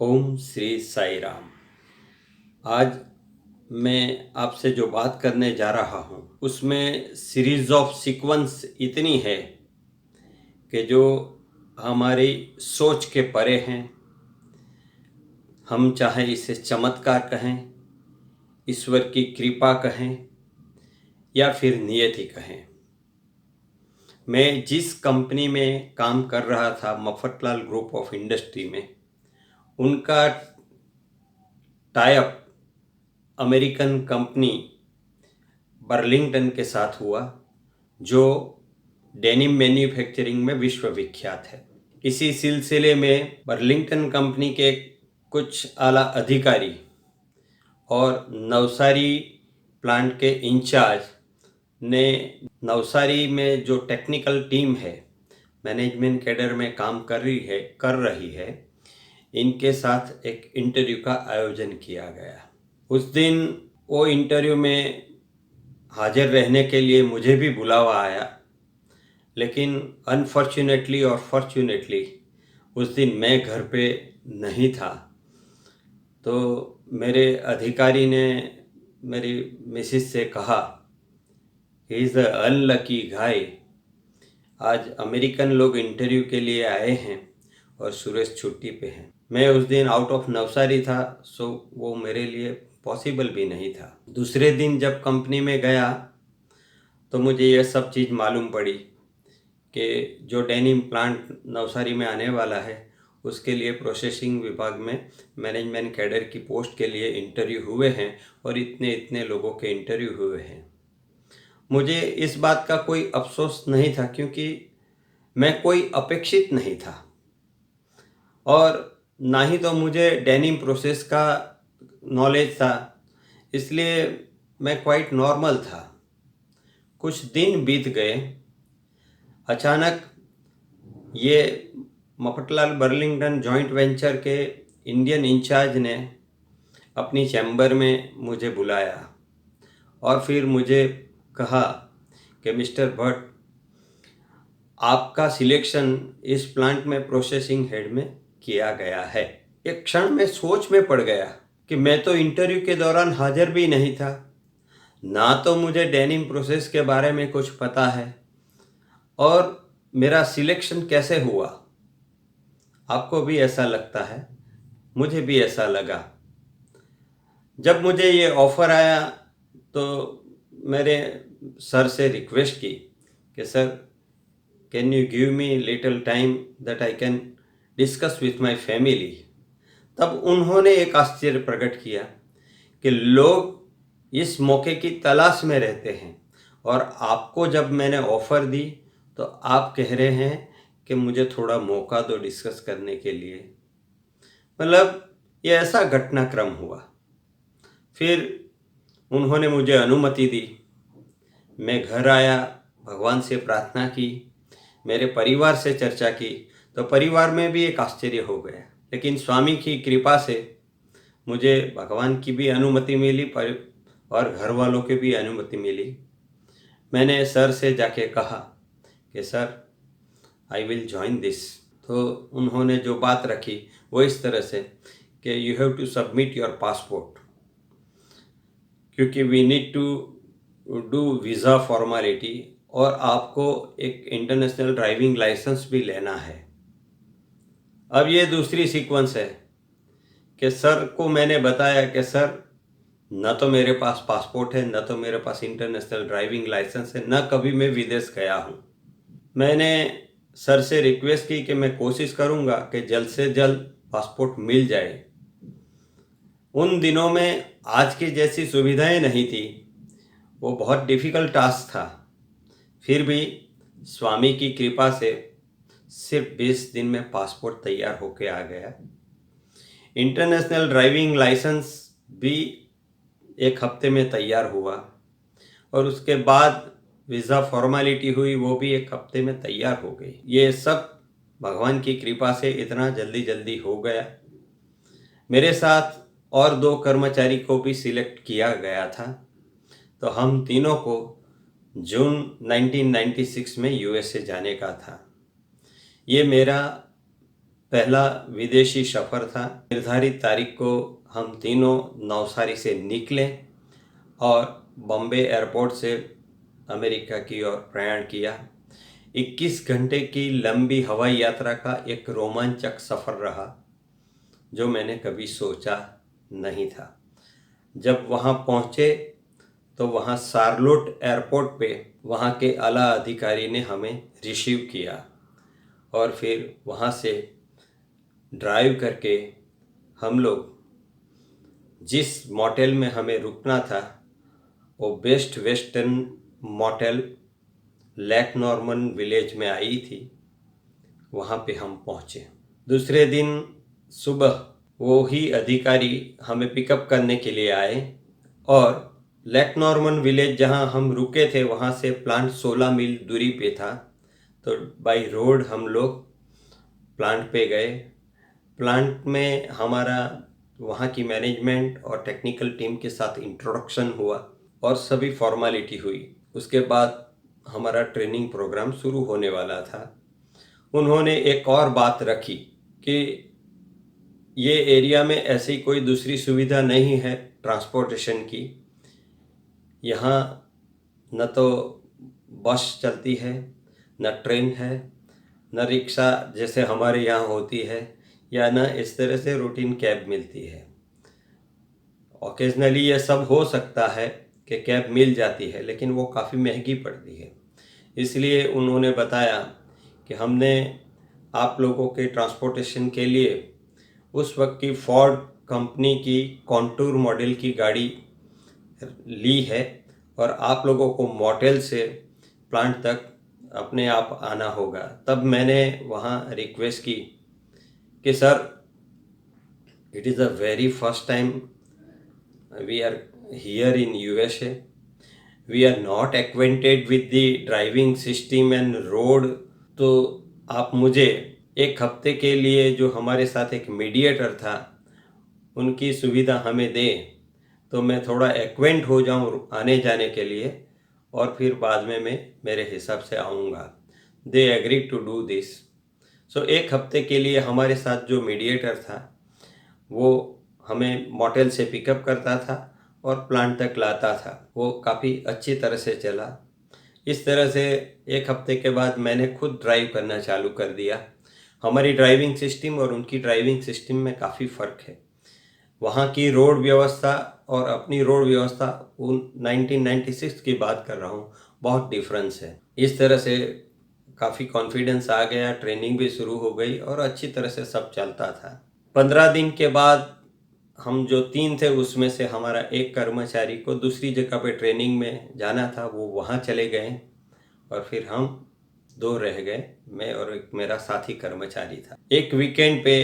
ओम श्री साई राम। आज मैं आपसे जो बात करने जा रहा हूँ उसमें सीरीज ऑफ सीक्वेंस इतनी है कि जो हमारी सोच के परे हैं। हम चाहे इसे चमत्कार कहें, ईश्वर की कृपा कहें या फिर नियति कहें। मैं जिस कंपनी में काम कर रहा था, मफतलाल ग्रुप ऑफ इंडस्ट्री में, उनका tie up American company Burlington के साथ हुआ, जो डेनिम मैन्युफैक्चरिंग में विश्व विख्यात है। इसी सिलसिले में बर्लिंगटन कंपनी के कुछ आला अधिकारी और नवसारी प्लांट के इंचार्ज ने नवसारी में जो टेक्निकल टीम है, मैनेजमेंट कैडर में काम कर रही है, इनके साथ एक इंटरव्यू का आयोजन किया गया। उस दिन वो इंटरव्यू में हाजिर रहने के लिए मुझे भी बुलावा आया, लेकिन अनफॉर्चुनेटली और फॉर्चुनेटली उस दिन मैं घर पे नहीं था। तो मेरे अधिकारी ने मेरी मिसेस से कहा, ही इज़ अ अनलकी गाय, आज अमेरिकन लोग इंटरव्यू के लिए आए हैं और सुरेश छुट्टी पे हैं। मैं उस दिन आउट ऑफ नवसारी था, सो वो मेरे लिए पॉसिबल भी नहीं था। दूसरे दिन जब कंपनी में गया तो मुझे यह सब चीज़ मालूम पड़ी कि जो डेनिम प्लांट नवसारी में आने वाला है, उसके लिए प्रोसेसिंग विभाग में मैनेजमेंट कैडर की पोस्ट के लिए इंटरव्यू हुए हैं और इतने इतने लोगों के इंटरव्यू हुए हैं। मुझे इस बात का कोई अफसोस नहीं था, क्योंकि मैं कोई अपेक्षित नहीं था और ना ही तो मुझे डेनिम प्रोसेस का नॉलेज था, इसलिए मैं क्वाइट नॉर्मल था। कुछ दिन बीत गए। अचानक ये मफतलाल बर्लिंगटन जॉइंट वेंचर के इंडियन इंचार्ज ने अपनी चैम्बर में मुझे बुलाया और फिर मुझे कहा कि मिस्टर भट्ट, आपका सिलेक्शन इस प्लांट में प्रोसेसिंग हेड में किया गया है। एक क्षण में सोच में पड़ गया कि मैं तो इंटरव्यू के दौरान हाजिर भी नहीं था, ना तो मुझे डेनिम प्रोसेस के बारे में कुछ पता है, और मेरा सिलेक्शन कैसे हुआ। आपको भी ऐसा लगता है, मुझे भी ऐसा लगा। जब मुझे ये ऑफ़र आया तो मेरे सर से रिक्वेस्ट की कि sir, can you give me little time that I can discuss with my family. तब उन्होंने एक आश्चर्य प्रकट किया कि लोग इस मौके की तलाश में रहते हैं, और आपको जब मैंने ऑफ़र दी तो आप कह रहे हैं कि मुझे थोड़ा मौका दो डिस्कस करने के लिए। मतलब ये ऐसा घटनाक्रम हुआ। फिर उन्होंने मुझे अनुमति दी। मैं घर आया, भगवान से प्रार्थना की, मेरे परिवार से चर्चा की, तो परिवार में भी एक आश्चर्य हो गया। लेकिन स्वामी की कृपा से मुझे भगवान की भी अनुमति मिली और घर वालों की भी अनुमति मिली। मैंने सर से जाके कहा कि sir, I will join this. तो उन्होंने जो बात रखी वो इस तरह से कि you have to submit your passport, क्योंकि we need to do visa formality, और आपको एक इंटरनेशनल ड्राइविंग लाइसेंस भी लेना है। अब ये दूसरी सीक्वेंस है कि सर को मैंने बताया कि सर, न तो मेरे पास पासपोर्ट है, न तो मेरे पास इंटरनेशनल ड्राइविंग लाइसेंस है, न कभी मैं विदेश गया हूँ। मैंने सर से रिक्वेस्ट की कि मैं कोशिश करूँगा कि जल्द से जल्द पासपोर्ट मिल जाए। उन दिनों में आज की जैसी सुविधाएं नहीं थी, वो बहुत डिफ़िकल्ट टास्क था। फिर भी स्वामी की कृपा से सिर्फ 20 दिन में पासपोर्ट तैयार होके आ गया। इंटरनेशनल ड्राइविंग लाइसेंस भी 1 हफ्ते में तैयार हुआ, और उसके बाद वीज़ा फॉर्मेलिटी हुई, वो भी 1 हफ्ते में तैयार हो गई। ये सब भगवान की कृपा से इतना जल्दी जल्दी हो गया। मेरे साथ और 2 कर्मचारी को भी सिलेक्ट किया गया था, तो हम तीनों को जून 1996 में यूएसए जाने का था। ये मेरा पहला विदेशी सफ़र था। निर्धारित तारीख को हम तीनों नवसारी से निकले और बॉम्बे एयरपोर्ट से अमेरिका की ओर प्रयाण किया। 21 घंटे की लंबी हवाई यात्रा का एक रोमांचक सफ़र रहा जो मैंने कभी सोचा नहीं था। जब वहाँ पहुँचे तो वहाँ शार्लोट एयरपोर्ट पे वहाँ के आला अधिकारी ने हमें रिसीव किया और फिर वहाँ से ड्राइव करके हम लोग जिस मोटेल में हमें रुकना था वो best western motel lake Norman village में आई थी, वहाँ पे हम पहुँचे। दूसरे दिन सुबह वो ही अधिकारी हमें पिकअप करने के लिए आए और लेक नॉर्मन विलेज जहाँ हम रुके थे वहाँ से प्लांट 16 मील दूरी पे था। तो बाय रोड हम लोग प्लांट पे गए। प्लांट में हमारा वहाँ की मैनेजमेंट और टेक्निकल टीम के साथ इंट्रोडक्शन हुआ और सभी फॉर्मेलिटी हुई। उसके बाद हमारा ट्रेनिंग प्रोग्राम शुरू होने वाला था। उन्होंने एक और बात रखी कि ये एरिया में ऐसी कोई दूसरी सुविधा नहीं है ट्रांसपोर्टेशन की। यहाँ न तो बस चलती है, न ट्रेन है, न रिक्शा जैसे हमारे यहाँ होती है, या न इस तरह से रूटीन कैब मिलती है। ओकेजनली ये सब हो सकता है कि कैब मिल जाती है, लेकिन वो काफ़ी महंगी पड़ती है। इसलिए उन्होंने बताया कि हमने आप लोगों के ट्रांसपोर्टेशन के लिए उस वक्त की फोर्ड कंपनी की कॉन्टूर मॉडल की गाड़ी ली है और आप लोगों को मोटेल से प्लांट तक अपने आप आना होगा। तब मैंने वहाँ रिक्वेस्ट की कि sir, it is the very first time we are here in USA. We are not acquainted with the driving system and road. तो आप मुझे एक हफ्ते के लिए जो हमारे साथ एक मीडिएटर था उनकी सुविधा हमें दे तो मैं थोड़ा एक्वेंट हो जाऊं आने जाने के लिए, और फिर बाद में मैं मेरे हिसाब से आऊँगा। They agree to do this. So एक हफ्ते के लिए हमारे साथ जो मीडिएटर था वो हमें मोटेल से पिकअप करता था और प्लांट तक लाता था। वो काफ़ी अच्छी तरह से चला। इस तरह से एक हफ्ते के बाद मैंने खुद ड्राइव करना चालू कर दिया। हमारी ड्राइविंग सिस्टम और उनकी ड्राइविंग सिस्टम में काफ़ी फ़र्क है। वहाँ की रोड व्यवस्था और अपनी रोड व्यवस्था 1996 की बात कर रहा हूँ, बहुत डिफरेंस है। इस तरह से काफ़ी कॉन्फिडेंस आ गया, ट्रेनिंग भी शुरू हो गई और अच्छी तरह से सब चलता था। 15 दिन के बाद हम जो 3 थे उसमें से हमारा एक कर्मचारी को दूसरी जगह पे ट्रेनिंग में जाना था, वो वहाँ चले गए और फिर हम 2 रह गए, मैं और एक मेरा साथी कर्मचारी था। एक वीकेंड पे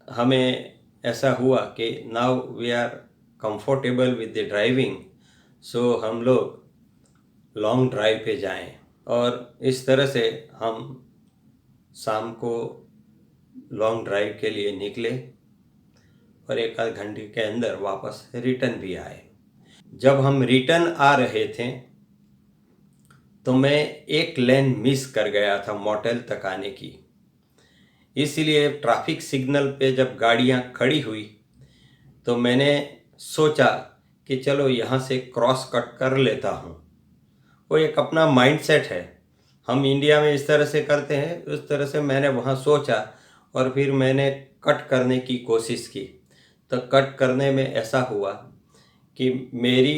हमें ऐसा हुआ कि now we are comfortable with the driving, so हम लोग लॉन्ग ड्राइव पे जाएं। और इस तरह से हम शाम को लॉन्ग ड्राइव के लिए निकले और एक आध घंटे के अंदर वापस रिटर्न भी आए। जब हम रिटर्न आ रहे थे तो मैं एक लेन मिस कर गया था मोटेल तक आने की। इसलिए ट्रैफिक सिग्नल पे जब गाड़ियाँ खड़ी हुई तो मैंने सोचा कि चलो यहाँ से क्रॉस कट कर लेता हूँ। वो एक अपना माइंडसेट है, हम इंडिया में इस तरह से करते हैं, उस तरह से मैंने वहाँ सोचा और फिर मैंने कट करने की कोशिश की। तो कट करने में ऐसा हुआ कि मेरी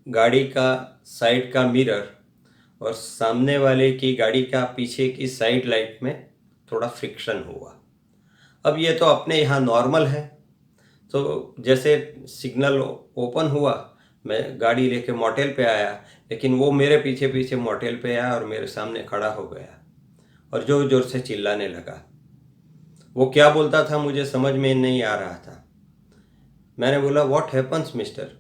गाड़ी का साइड का मिरर और सामने वाले की गाड़ी का पीछे की साइड लाइट में थोड़ा फ्रिक्शन हुआ। अब ये तो अपने यहाँ नॉर्मल है। तो जैसे सिग्नल ओपन हुआ मैं गाड़ी लेके मोटेल पे आया, लेकिन वो मेरे पीछे पीछे मोटेल पे आया और मेरे सामने खड़ा हो गया और जोर जोर से चिल्लाने लगा। वो क्या बोलता था मुझे समझ में नहीं आ रहा था। मैंने बोला व्हाट हैपन्स मिस्टर,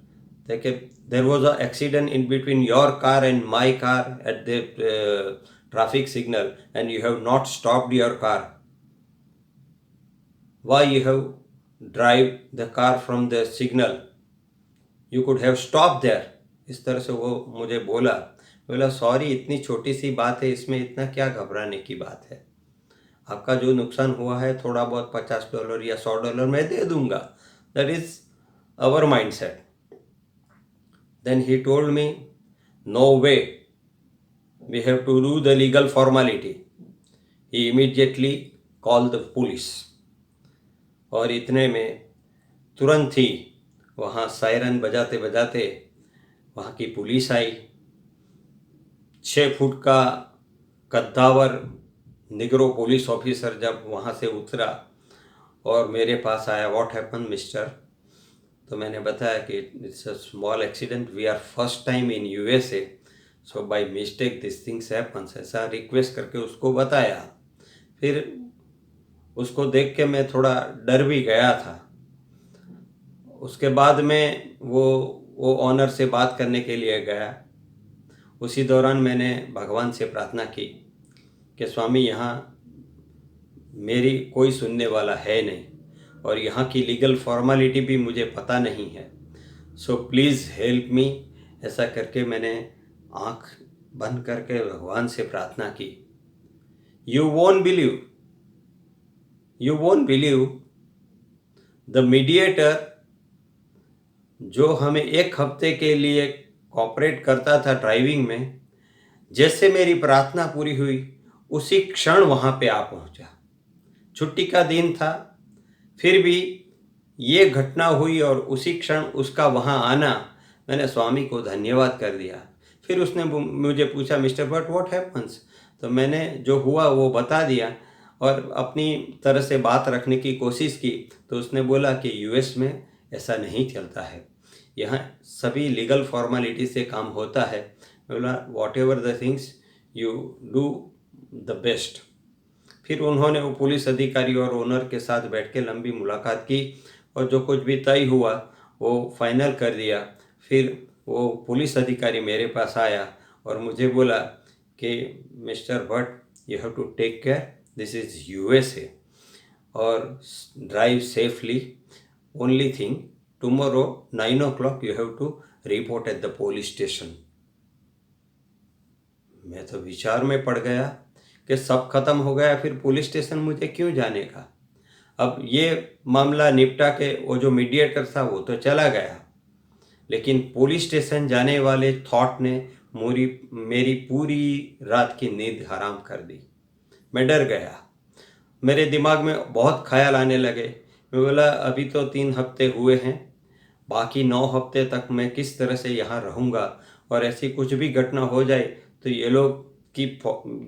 देखे there was a accident in between your car and my car at the traffic signal and you have not stopped your car, why you have drive the car from the signal, you could have stop there. इस तरह से वो मुझे बोला। Sorry, इतनी छोटी सी बात है, इसमें इतना क्या घबराने की बात है। आपका जो नुकसान हुआ है थोड़ा बहुत $50 या $100 मैं दे दूंगा. That is our mind set. Then he told me, no way, we have to do the legal formality. He immediately call the police. और इतने में तुरंत ही वहाँ सायरन बजाते बजाते वहाँ की पुलिस आई. 6 फुट का कद्दावर निग्रो पुलिस ऑफिसर जब वहाँ से उतरा और मेरे पास आया, व्हाट हैपन मिस्टर. तो मैंने बताया कि it's a small accident, we are first time in USA, so by mistake this things happens, ऐसा रिक्वेस्ट करके उसको बताया. फिर उसको देख के मैं थोड़ा डर भी गया था. उसके बाद में वो ऑनर से बात करने के लिए गया. उसी दौरान मैंने भगवान से प्रार्थना की कि स्वामी यहाँ मेरी कोई सुनने वाला है नहीं और यहाँ की लीगल फॉर्मेलिटी भी मुझे पता नहीं है, सो प्लीज़ हेल्प मी. ऐसा करके मैंने आँख बंद करके भगवान से प्रार्थना की. You won't believe the mediator जो हमें 1 हफ्ते के लिए कॉपरेट करता था ड्राइविंग में, जैसे मेरी प्रार्थना पूरी हुई उसी क्षण वहाँ पे आ पहुँचा. छुट्टी का दिन था, फिर भी ये घटना हुई और उसी क्षण उसका वहाँ आना, मैंने स्वामी को धन्यवाद कर दिया. फिर उसने मुझे पूछा, मिस्टर भट्ट व्हाट हैपन्स. तो मैंने जो हुआ वो बता दिया और अपनी तरह से बात रखने की कोशिश की. तो उसने बोला कि US में ऐसा नहीं चलता है, यहाँ सभी लीगल फॉर्मेलिटी से काम होता है. मैं बोला what ever the things you do the best. फिर उन्होंने वो पुलिस अधिकारी और ओनर के साथ बैठ के लंबी मुलाकात की और जो कुछ भी तय हुआ वो फाइनल कर दिया. फिर वो पुलिस अधिकारी मेरे पास आया और मुझे बोला कि mister Bhatt you have to take care, this is USA और drive safely. Only thing, tomorrow 9 o'clock you have to report at the police station. मैं तो विचार में पड़ गया कि सब खत्म हो गया, फिर पुलिस स्टेशन मुझे क्यों जाने का. अब ये मामला निपटा के वो जो मीडिएटर था वो तो चला गया, लेकिन पुलिस स्टेशन जाने वाले थॉट ने मेरी पूरी रात की नींद हराम कर दी. मैं डर गया, मेरे दिमाग में बहुत ख्याल आने लगे. मैं बोला अभी तो 3 हफ्ते हुए हैं, बाकी 9 हफ्ते तक मैं किस तरह से यहाँ रहूँगा और ऐसी कुछ भी घटना हो जाए तो ये लोग की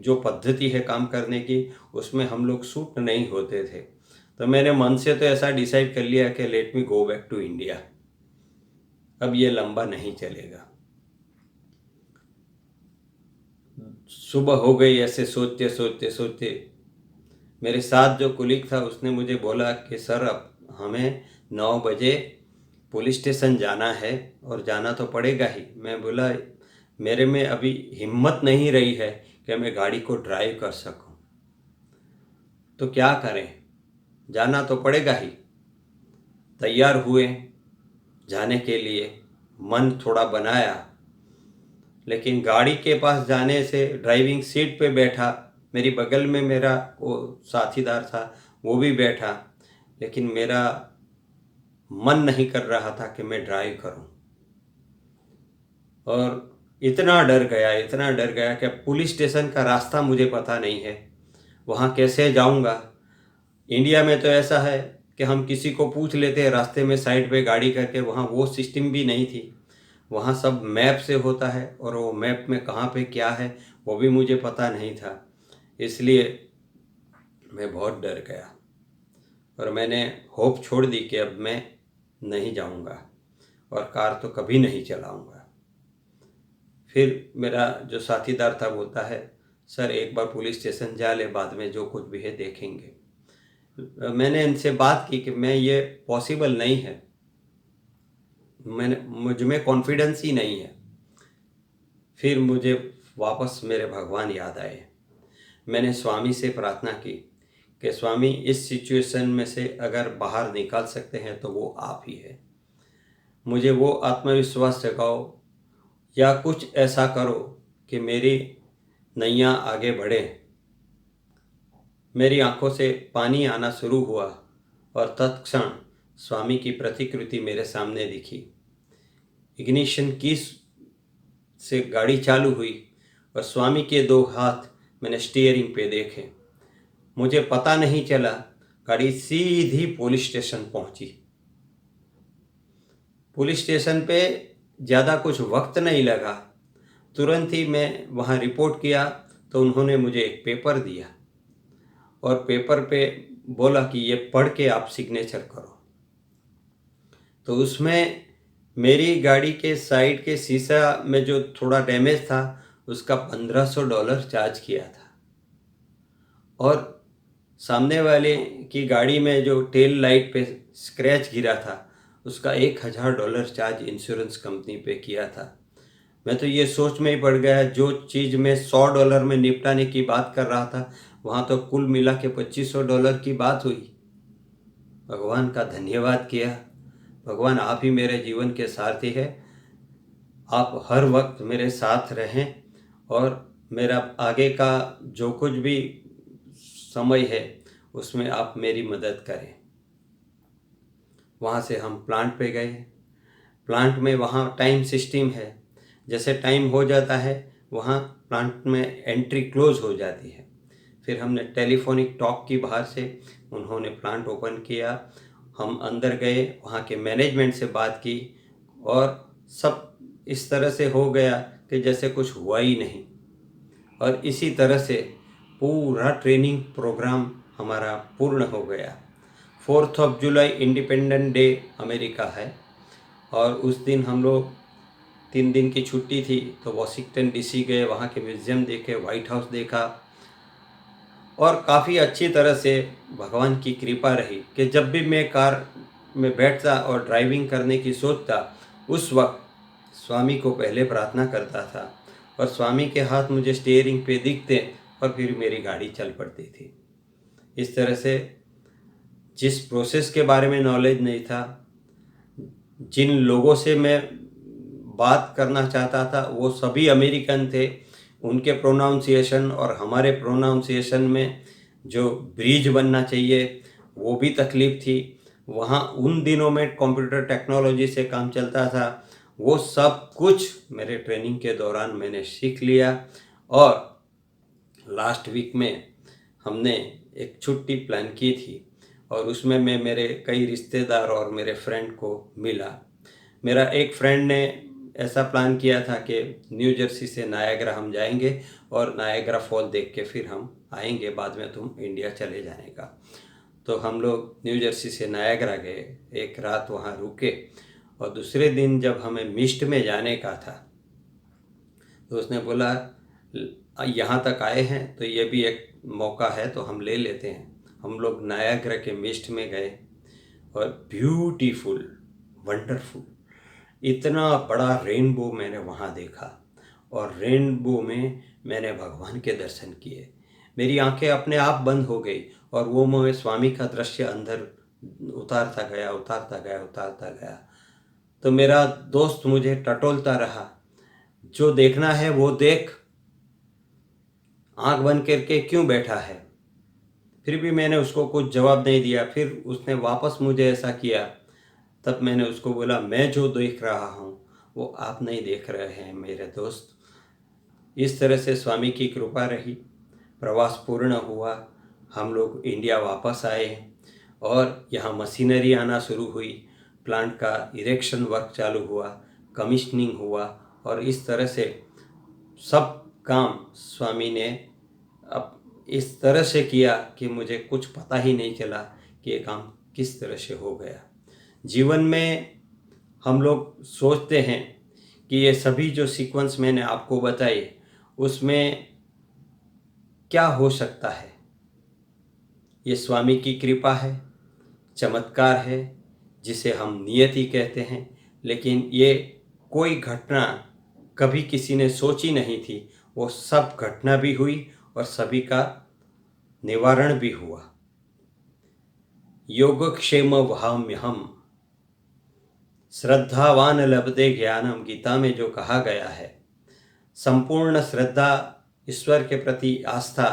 जो पद्धति है काम करने की उसमें हम लोग सूट नहीं होते थे. तो मैंने मन से तो ऐसा डिसाइड कर लिया कि let me go back to India, अब ये लंबा नहीं चलेगा. सुबह हो गई ऐसे सोचते सोचते सोचते. मेरे साथ जो कुलीग था उसने मुझे बोला कि सर अब हमें 9 बजे पुलिस स्टेशन जाना है और जाना तो पड़ेगा ही. मैं बोला मेरे में अभी हिम्मत नहीं रही है कि मैं गाड़ी को ड्राइव कर सकूं, तो क्या करें, जाना तो पड़ेगा ही. तैयार हुए जाने के लिए, मन थोड़ा बनाया, लेकिन गाड़ी के पास जाने से ड्राइविंग सीट पे बैठा, मेरी बगल में मेरा वो साथीदार था वो भी बैठा, लेकिन मेरा मन नहीं कर रहा था कि मैं ड्राइव करूं. और इतना डर गया कि पुलिस स्टेशन का रास्ता मुझे पता नहीं है, वहाँ कैसे जाऊँगा. इंडिया में तो ऐसा है कि हम किसी को पूछ लेते हैं रास्ते में साइड पे गाड़ी करके, वहाँ वो सिस्टम भी नहीं थी. वहाँ सब मैप से होता है और वो मैप में कहाँ पे क्या है वो भी मुझे पता नहीं था. इसलिए मैं बहुत डर गया और मैंने होप छोड़ दी कि अब मैं नहीं जाऊँगा और कार तो कभी नहीं चलाऊँगा. फिर मेरा जो साथीदार था बोलता है, सर एक बार पुलिस स्टेशन जा ले, बाद में जो कुछ भी है देखेंगे. मैंने इनसे बात की कि मैं ये पॉसिबल नहीं है, मुझ में कॉन्फिडेंस ही नहीं है. फिर मुझे वापस मेरे भगवान याद आए. मैंने स्वामी से प्रार्थना की कि स्वामी इस सिचुएशन में से अगर बाहर निकाल सकते हैं तो वो आप ही है. मुझे वो आत्मविश्वास जगाओ या कुछ ऐसा करो कि मेरी नैया आगे बढ़े. मेरी आंखों से पानी आना शुरू हुआ और तत्क्षण स्वामी की प्रतिकृति मेरे सामने दिखी। इग्निशन की से गाड़ी चालू हुई और स्वामी के 2 हाथ मैंने स्टीयरिंग पे देखे। मुझे पता नहीं चला, गाड़ी सीधी पुलिस स्टेशन पहुंची। पुलिस स्टेशन पे ज़्यादा कुछ वक्त नहीं लगा, तुरंत ही मैं वहाँ रिपोर्ट किया तो उन्होंने मुझे एक पेपर दिया और पेपर पे बोला कि ये पढ़ के आप सिग्नेचर करो। तो उसमें मेरी गाड़ी के साइड के शीशा में जो थोड़ा डैमेज था उसका $1500 चार्ज किया था और सामने वाले की गाड़ी में जो टेल लाइट पे स्क्रैच गिरा था उसका $1000 चार्ज इंश्योरेंस कंपनी पे किया था। मैं तो ये सोच में ही पड़ गया, जो चीज़ मैं $100 में निपटाने की बात कर रहा था वहाँ तो कुल मिला के $2500 की बात हुई। भगवान का धन्यवाद किया। भगवान आप ही मेरे जीवन के सारथी है, आप हर वक्त मेरे साथ रहें और मेरा आगे का जो कुछ भी समय है उसमें आप मेरी मदद करें। वहाँ से हम प्लांट पे गए। प्लांट में वहाँ टाइम सिस्टम है, जैसे टाइम हो जाता है वहाँ प्लांट में एंट्री क्लोज हो जाती है। फिर हमने टेलीफोनिक टॉक की बाहर से, उन्होंने प्लांट ओपन किया, हम अंदर गए, वहाँ के मैनेजमेंट से बात की और सब इस तरह से हो गया कि जैसे कुछ हुआ ही नहीं। और इसी तरह से पूरा ट्रेनिंग प्रोग्राम हमारा पूर्ण हो गया। 4 जुलाई इंडिपेंडेंट डे अमेरिका है और उस दिन हम लोग 3 दिन की छुट्टी थी तो वॉशिंगटन डीसी गए, वहाँ के म्यूज़ियम देखे, वाइट हाउस देखा और काफ़ी अच्छी तरह से भगवान की कृपा रही कि जब भी मैं कार में बैठता और ड्राइविंग करने की सोचता उस वक्त स्वामी को पहले प्रार्थना करता था और स्वामी के हाथ मुझे स्टीयरिंग पे दिखते और फिर मेरी गाड़ी चल पड़ती थी। इस तरह से जिस प्रोसेस के बारे में नॉलेज नहीं था, जिन लोगों से मैं बात करना चाहता था वो सभी अमेरिकन थे, उनके प्रोनाउंसिएशन और हमारे प्रोनाउंसिएशन में जो ब्रिज बनना चाहिए वो भी तकलीफ थी। वहाँ उन दिनों में कंप्यूटर टेक्नोलॉजी से काम चलता था, वो सब कुछ मेरे ट्रेनिंग के दौरान मैंने सीख लिया और लास्ट वीक में हमने एक छुट्टी प्लान की थी और उसमें मैं मेरे कई रिश्तेदार और मेरे फ्रेंड को मिला। मेरा एक फ्रेंड ने ऐसा प्लान किया था कि न्यू जर्सी से नायग्रा हम जाएंगे और नायग्रा फॉल देख के फिर हम आएंगे, बाद में तुम इंडिया चले जाने का। तो हम लोग न्यू जर्सी से नायग्रा गए, एक रात वहाँ रुके और दूसरे दिन जब हमें मिस्ट में जाने का था तो उसने बोला यहाँ तक आए हैं तो ये भी एक मौका है तो हम ले लेते हैं। हम लोग नायग्रा के मिस्ट में गए और ब्यूटीफुल, वंडरफुल, इतना बड़ा रेनबो मैंने वहाँ देखा और रेनबो में मैंने भगवान के दर्शन किए। मेरी आंखें अपने आप बंद हो गई और वो मैं स्वामी का दृश्य अंदर उतारता गया। तो मेरा दोस्त मुझे टटोलता रहा, जो देखना है वो देख, आंख बंद करके क्यों बैठा है। फिर भी मैंने उसको कुछ जवाब नहीं दिया। फिर उसने वापस मुझे ऐसा किया, तब मैंने उसको बोला मैं जो देख रहा हूँ वो आप नहीं देख रहे हैं मेरे दोस्त। इस तरह से स्वामी की कृपा रही, प्रवास पूर्ण हुआ, हम लोग इंडिया वापस आए और यहाँ मशीनरी आना शुरू हुई, प्लांट का इरेक्शन वर्क चालू हुआ, कमिश्निंग हुआ और इस तरह से सब काम स्वामी ने अब इस तरह से किया कि मुझे कुछ पता ही नहीं चला कि ये काम किस तरह से हो गया। जीवन में हम लोग सोचते हैं कि ये सभी जो सीक्वेंस मैंने आपको बताए उसमें क्या हो सकता है। ये स्वामी की कृपा है, चमत्कार है जिसे हम नियति कहते हैं, लेकिन ये कोई घटना कभी किसी ने सोची नहीं थी, वो सब घटना भी हुई और सभी का निवारण भी हुआ। योगक्षेम वहाम्यहम्, श्रद्धावान लभते ज्ञानम, गीता में जो कहा गया है, संपूर्ण श्रद्धा, ईश्वर के प्रति आस्था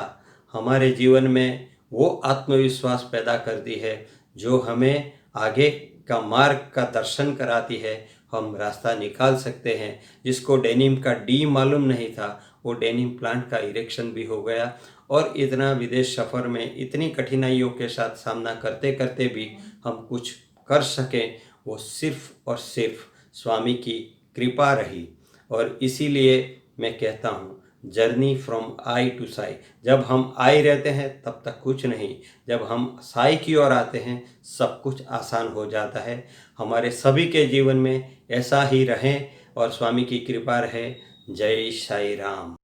हमारे जीवन में वो आत्मविश्वास पैदा करती है जो हमें आगे का मार्ग का दर्शन कराती है। हम रास्ता निकाल सकते हैं। जिसको डेनिम का डी मालूम नहीं था, वो डेनिम प्लांट का इरेक्शन भी हो गया। और इतना विदेश सफ़र में इतनी कठिनाइयों के साथ सामना करते करते भी हम कुछ कर सकें, वो सिर्फ और सिर्फ स्वामी की कृपा रही। और इसीलिए मैं कहता हूँ, journey from I to Sai. जब हम आई रहते हैं तब तक कुछ नहीं, जब हम साई की ओर आते हैं सब कुछ आसान हो जाता है। हमारे सभी के जीवन में ऐसा ही रहें और स्वामी की कृपा रहे। जय साई राम।